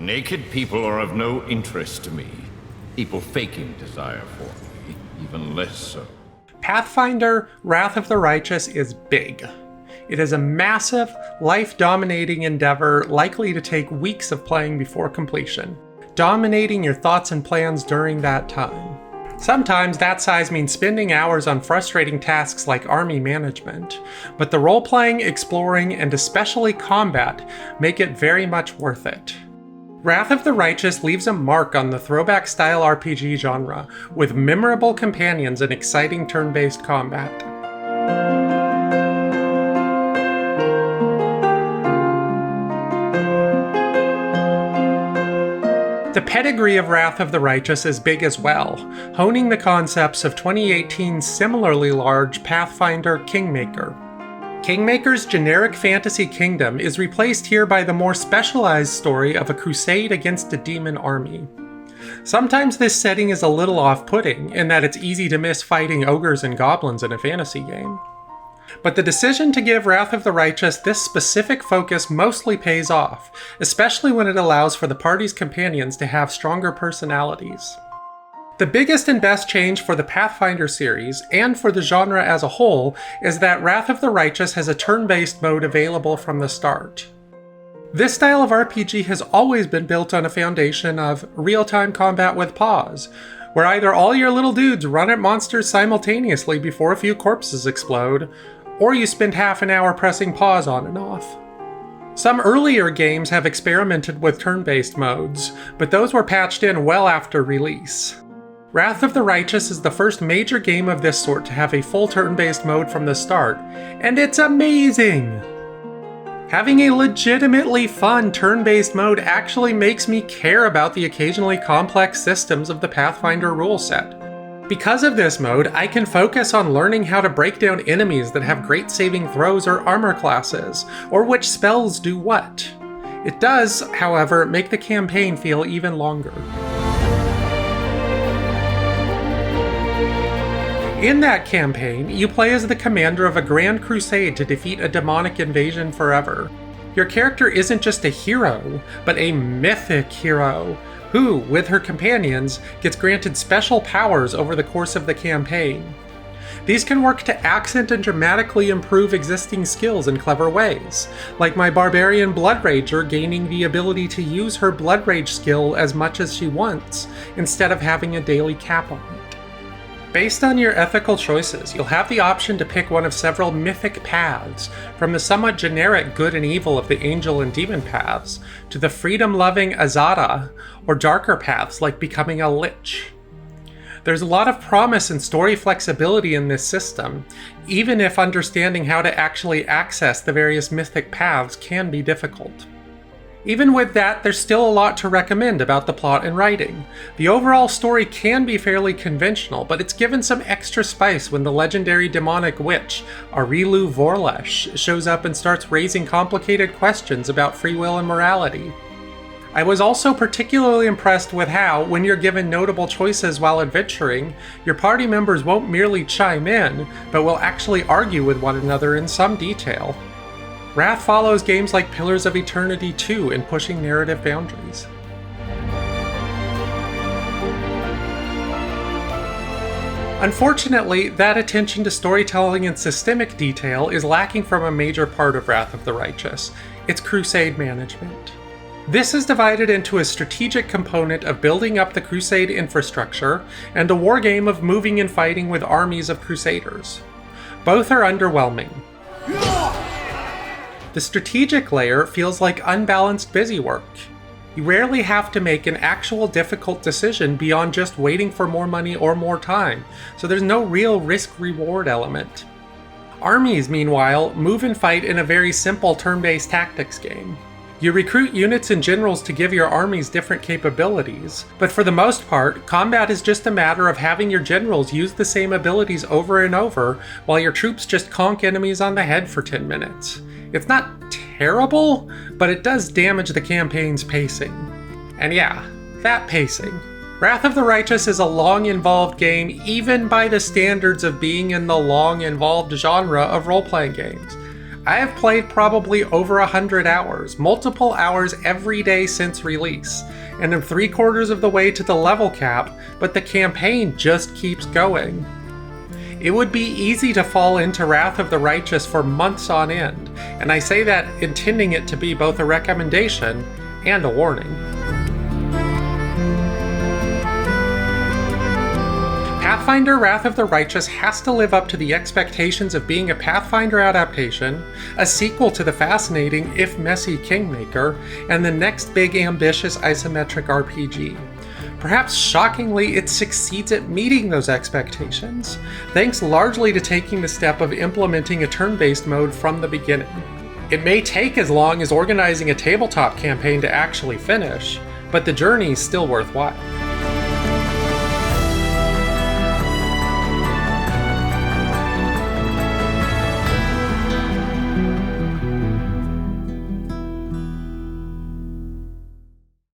Naked people are of no interest to me. People faking desire for me, even less so. Pathfinder, Wrath of the Righteous is big. It is a massive, life-dominating endeavor likely to take weeks of playing before completion, dominating your thoughts and plans during that time. Sometimes that size means spending hours on frustrating tasks like army management, but the role-playing, exploring, and especially combat make it very much worth it. Wrath of the Righteous leaves a mark on the throwback-style RPG genre, with memorable companions and exciting turn-based combat. The pedigree of Wrath of the Righteous is big as well, honing the concepts of 2018's similarly large Pathfinder Kingmaker. Kingmaker's generic fantasy kingdom is replaced here by the more specialized story of a crusade against a demon army. Sometimes this setting is a little off-putting, in that it's easy to miss fighting ogres and goblins in a fantasy game. But the decision to give Wrath of the Righteous this specific focus mostly pays off, especially when it allows for the party's companions to have stronger personalities. The biggest and best change for the Pathfinder series, and for the genre as a whole, is that Wrath of the Righteous has a turn-based mode available from the start. This style of RPG has always been built on a foundation of real-time combat with pause, where either all your little dudes run at monsters simultaneously before a few corpses explode, or you spend half an hour pressing pause on and off. Some earlier games have experimented with turn-based modes, but those were patched in well after release. Wrath of the Righteous is the first major game of this sort to have a full turn-based mode from the start, and it's amazing! Having a legitimately fun turn-based mode actually makes me care about the occasionally complex systems of the Pathfinder rule set. Because of this mode, I can focus on learning how to break down enemies that have great saving throws or armor classes, or which spells do what. It does, however, make the campaign feel even longer. In that campaign, you play as the commander of a grand crusade to defeat a demonic invasion forever. Your character isn't just a hero, but a mythic hero, who, with her companions, gets granted special powers over the course of the campaign. These can work to accent and dramatically improve existing skills in clever ways, like my barbarian Blood Rager gaining the ability to use her Blood Rage skill as much as she wants, instead of having a daily cap on it. Based on your ethical choices, you'll have the option to pick one of several mythic paths, from the somewhat generic good and evil of the angel and demon paths, to the freedom-loving Azada, or darker paths like becoming a lich. There's a lot of promise and story flexibility in this system, even if understanding how to actually access the various mythic paths can be difficult. Even with that, there's still a lot to recommend about the plot and writing. The overall story can be fairly conventional, but it's given some extra spice when the legendary demonic witch, Arilu Vorlesh, shows up and starts raising complicated questions about free will and morality. I was also particularly impressed with how, when you're given notable choices while adventuring, your party members won't merely chime in, but will actually argue with one another in some detail. Wrath follows games like Pillars of Eternity 2 in pushing narrative boundaries. Unfortunately, that attention to storytelling and systemic detail is lacking from a major part of Wrath of the Righteous, its crusade management. This is divided into a strategic component of building up the crusade infrastructure, and a wargame of moving and fighting with armies of crusaders. Both are underwhelming. The strategic layer feels like unbalanced busywork. You rarely have to make an actual difficult decision beyond just waiting for more money or more time, so there's no real risk-reward element. Armies, meanwhile, move and fight in a very simple turn-based tactics game. You recruit units and generals to give your armies different capabilities, but for the most part, combat is just a matter of having your generals use the same abilities over and over, while your troops just conk enemies on the head for 10 minutes. It's not terrible, but it does damage the campaign's pacing. And yeah, that pacing. Wrath of the Righteous is a long, involved game, even by the standards of being in the long, involved genre of role-playing games. I have played probably over 100 hours, multiple hours every day since release, and I'm 3/4 of the way to the level cap, but the campaign just keeps going. It would be easy to fall into Wrath of the Righteous for months on end, and I say that intending it to be both a recommendation and a warning. Pathfinder Wrath of the Righteous has to live up to the expectations of being a Pathfinder adaptation, a sequel to the fascinating, if messy, Kingmaker, and the next big ambitious isometric RPG. Perhaps shockingly, it succeeds at meeting those expectations, thanks largely to taking the step of implementing a turn-based mode from the beginning. It may take as long as organizing a tabletop campaign to actually finish, but the journey is still worthwhile.